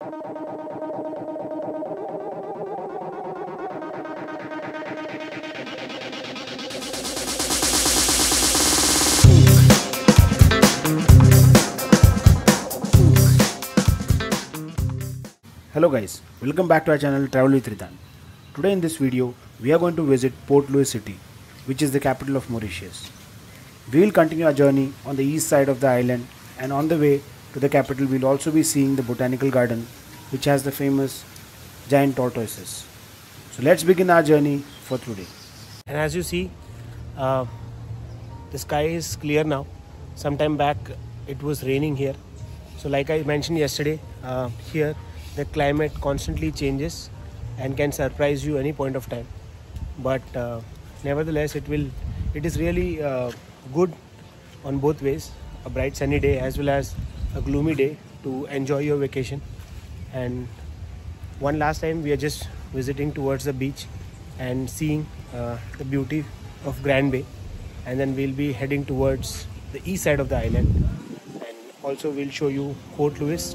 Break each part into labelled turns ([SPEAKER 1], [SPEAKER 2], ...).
[SPEAKER 1] Hello guys, welcome back to our channel Travel with Ridan. Today in this video, we are going to visit Port Louis city, which is the capital of Mauritius. We will continue our journey on the east side of the island, and on the way to the capital we will also be seeing the botanical garden, which has the famous giant tortoises. So let's begin our journey for today.
[SPEAKER 2] And as you see, the sky is clear now. Sometime back it was raining here. So like I mentioned yesterday, here the climate constantly changes and can surprise you any point of time. But nevertheless, it is really good on both ways, a bright sunny day as well as a gloomy day to enjoy your vacation. And one last time we are just visiting towards the beach and seeing the beauty of Grand Bay, and then we'll be heading towards the east side of the island, and also we'll show you Port Louis.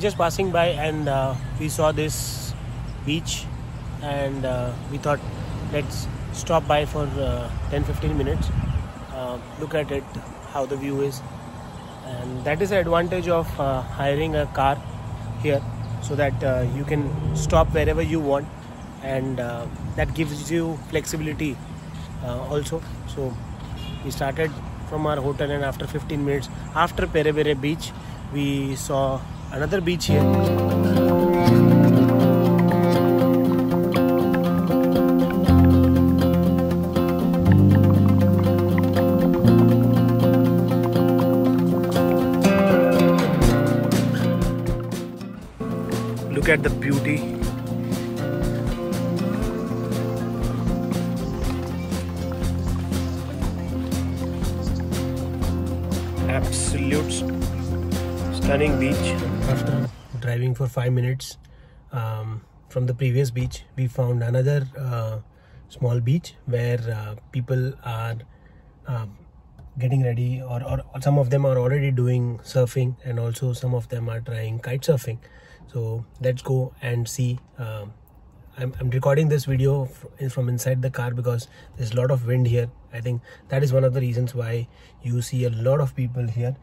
[SPEAKER 2] Just passing by, and we saw this beach, and we thought let's stop by for 10-15 minutes, look at it, how the view is. And that is the advantage of hiring a car here, so that you can stop wherever you want, and that gives you flexibility also. So we started from our hotel, and after 15 minutes after Pere Pere beach, we saw another beach here. Look at the beauty. Absolute stunning beach. After driving for 5 minutes from the previous beach, we found another small beach where people are getting ready, or some of them are already doing surfing, and also some of them are trying kite surfing. So let's go and see. I'm recording this video from inside the car because there's a lot of wind here. I think that is one of the reasons why you see a lot of people here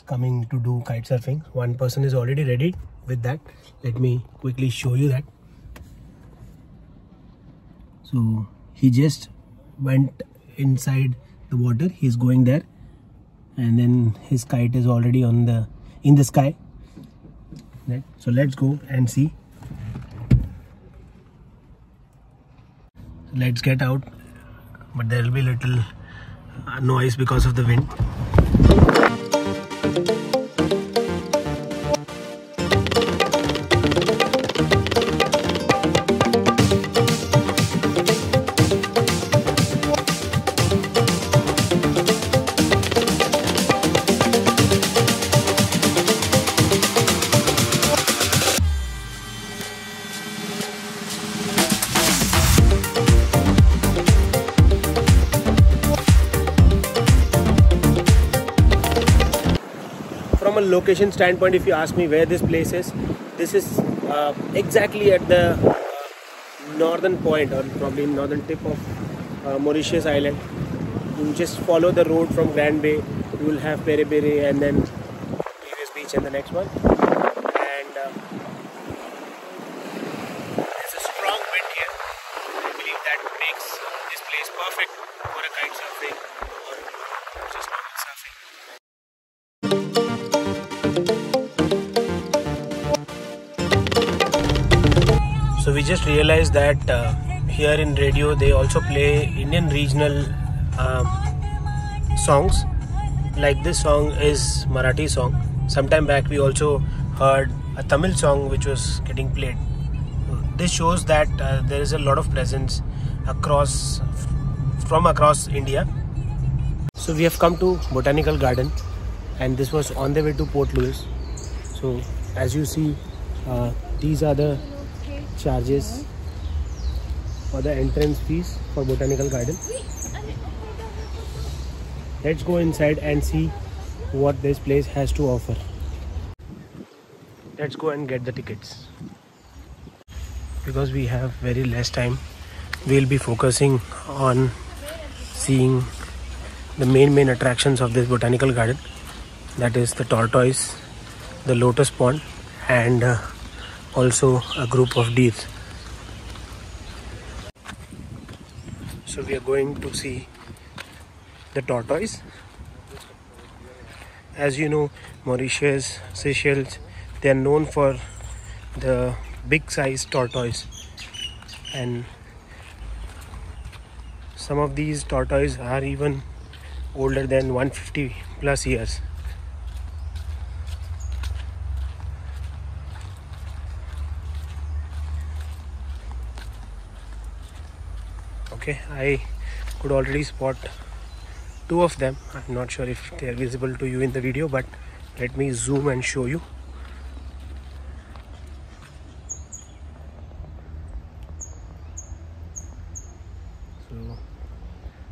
[SPEAKER 2] coming to do kite surfing. One person is already ready with that. Let me quickly show you that. So he just went inside the water. He's going there, and then his kite is already in the sky. Right. So let's go and see. Let's get out, but there will be little noise because of the wind. From a location standpoint, if you ask me where this place is, this is exactly at the northern point, or probably northern tip of Mauritius Island. You just follow the road from Grand Bay, you will have Pere Pere, and then previous beach, and the next one. And there's a strong wind here. I believe that makes this place perfect for a kite surfing or just normal surfing. So we just realized that here in radio they also play Indian regional songs. Like this song is Marathi song. Sometime back we also heard a Tamil song which was getting played. this shows that there is a lot of presence from across India. So we have come to Botanical Garden, and this was on the way to Port Louis. So as you see, these are the charges for the entrance fees for Botanical Garden. Let's go inside and see what this place has to offer. Let's go and get the tickets. Because we have very less time, we'll be focusing on seeing the main attractions of this Botanical Garden. That is the tortoise, the lotus pond, and also a group of deer. So we are going to see the tortoise. As you know, Mauritius, Seychelles, they are known for the big size tortoise, and some of these tortoises are even older than 150 plus years. Okay, I could already spot two of them. I'm not sure if they are visible to you in the video, but let me zoom and show you. So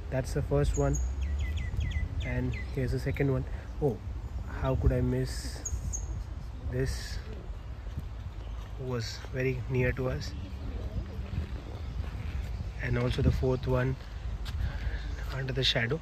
[SPEAKER 2] that's the first one, and here's the second one. Oh, how could I miss this? Was very near to us. And also the fourth one under the shadow.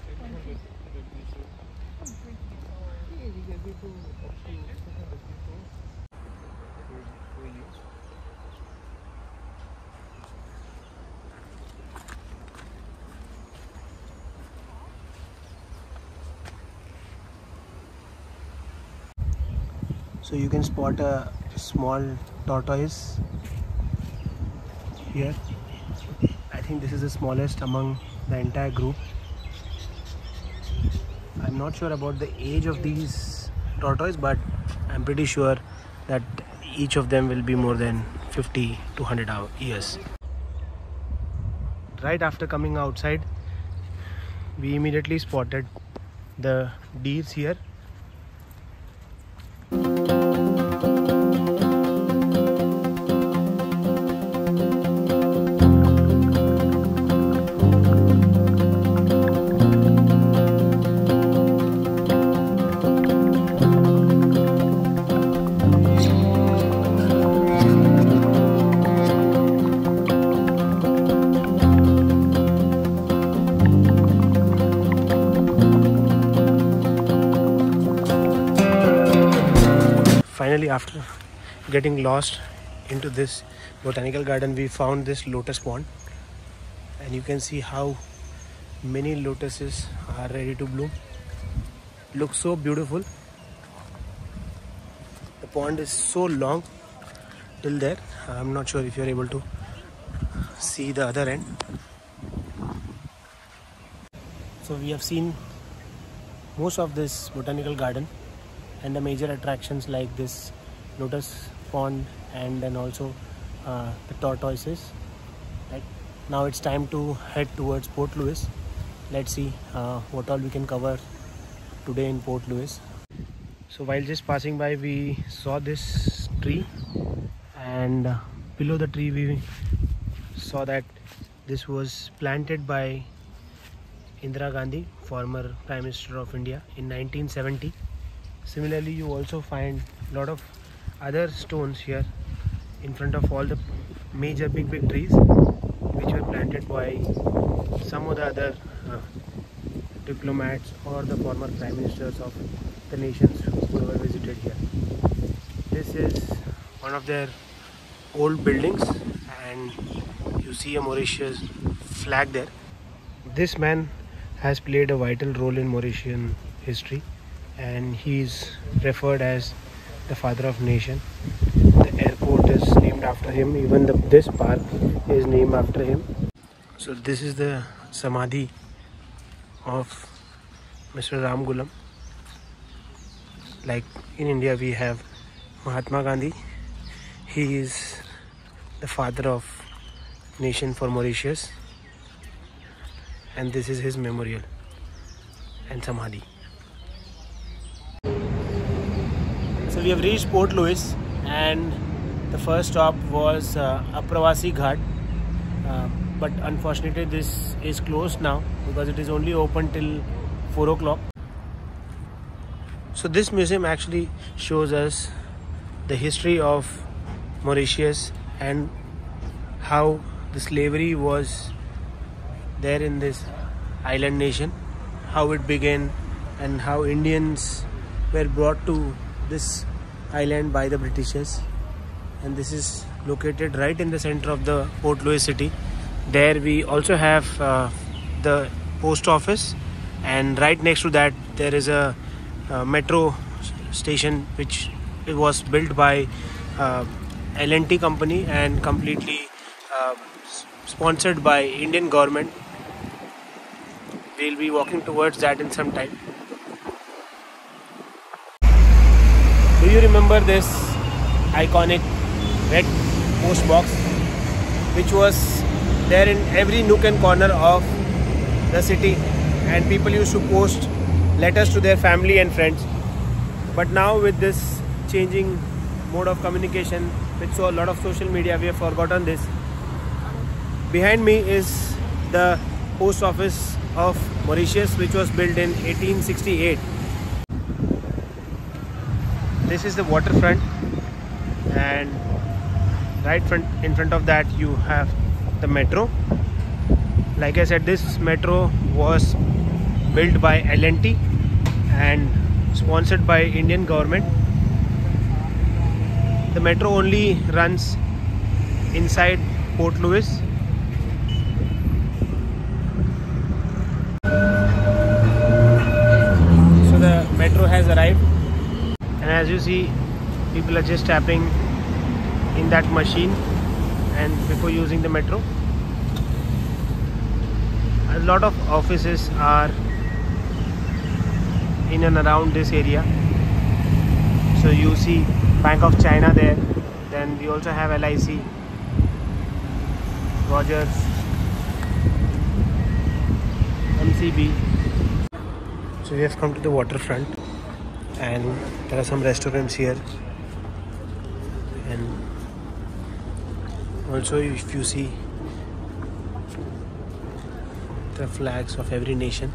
[SPEAKER 2] So you can spot a small tortoise here. I think this is the smallest among the entire group. I'm not sure about the age of these tortoises, but I'm pretty sure that each of them will be more than 50 to 100 years. Right after coming outside, we immediately spotted the deers here. Finally, after getting lost into this Botanical Garden, we found this lotus pond, and you can see how many lotuses are ready to bloom. Looks so beautiful. The pond is so long till there. I'm not sure if you're able to see the other end. So we have seen most of this Botanical Garden and the major attractions like this lotus pond, and then also the tortoises. Right now it's time to head towards Port Louis. Let's see what all we can cover today in Port Louis. So while just passing by, we saw this tree, and below the tree we saw that this was planted by Indira Gandhi, former Prime Minister of India, in 1970. Similarly, you also find a lot of other stones here in front of all the major big trees which were planted by some of the other diplomats or the former prime ministers of the nations who were visited here. This is one of their old buildings, and you see a Mauritius flag there. This man has played a vital role in Mauritian history, and he is referred as the father of nation. The airport is named after him. Even this park is named after him. So this is the samadhi of Mr. Ram Gulam. Like in India we have Mahatma Gandhi. He is the father of nation for Mauritius, and this is his memorial and samadhi. So we have reached Port Louis, and the first stop was Apravasi Ghat, but unfortunately this is closed now because it is only open till 4 o'clock. So this museum actually shows us the history of Mauritius and how the slavery was there in this island nation, how it began, and how Indians were brought to this island by the Britishers. And this is located right in the center of the Port Louis city. There we also have the post office, and right next to that there is a metro station which it was built by L&T company and completely sponsored by Indian government. We'll be walking towards that in some time. Do you remember this iconic red post box which was there in every nook and corner of the city, and people used to post letters to their family and friends? But now with this changing mode of communication with a lot of social media, we have forgotten this. Behind me is the post office of Mauritius, which was built in 1868. This is the waterfront, and right in front of that you have the metro. Like I said, this metro was built by L&T and sponsored by Indian government. The metro only runs inside Port Louis. So the metro has arrived, and as you see, people are just tapping in that machine and before using the metro. A lot of offices are in and around this area. So you see Bank of China there, then we also have LIC, Rogers, MCB. So we have come to the waterfront, and there are some restaurants here, and also if you see the flags of every nation.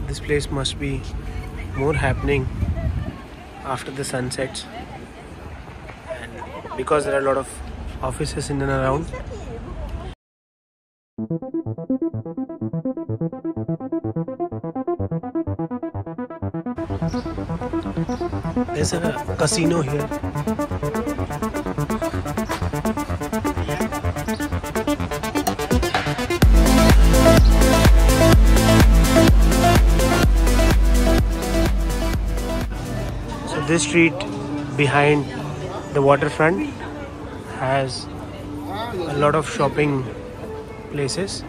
[SPEAKER 2] This place must be more happening after the sun sets, and because there are a lot of offices in and around. There's a casino here. This street behind the waterfront has a lot of shopping places.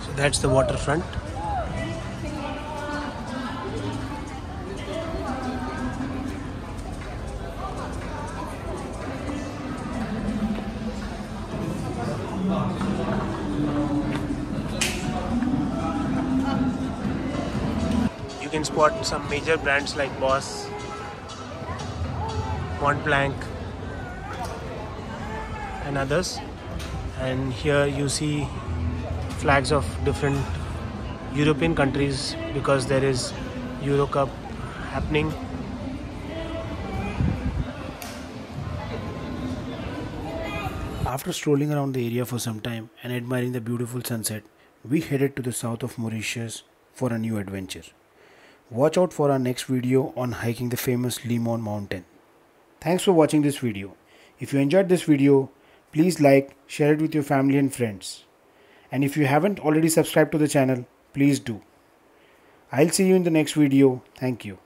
[SPEAKER 2] So that's the waterfront. You can spot some major brands like Boss, Montblanc and others. And here you see flags of different European countries because there is Euro Cup happening.
[SPEAKER 1] After strolling around the area for some time and admiring the beautiful sunset, we headed to the south of Mauritius for a new adventure. Watch out for our next video on hiking the famous Limon mountain. Thanks for watching this video. If you enjoyed this video, Please like, share it with your family and friends. And if you haven't already subscribed to the channel, please do. I'll see you in the next video. Thank you.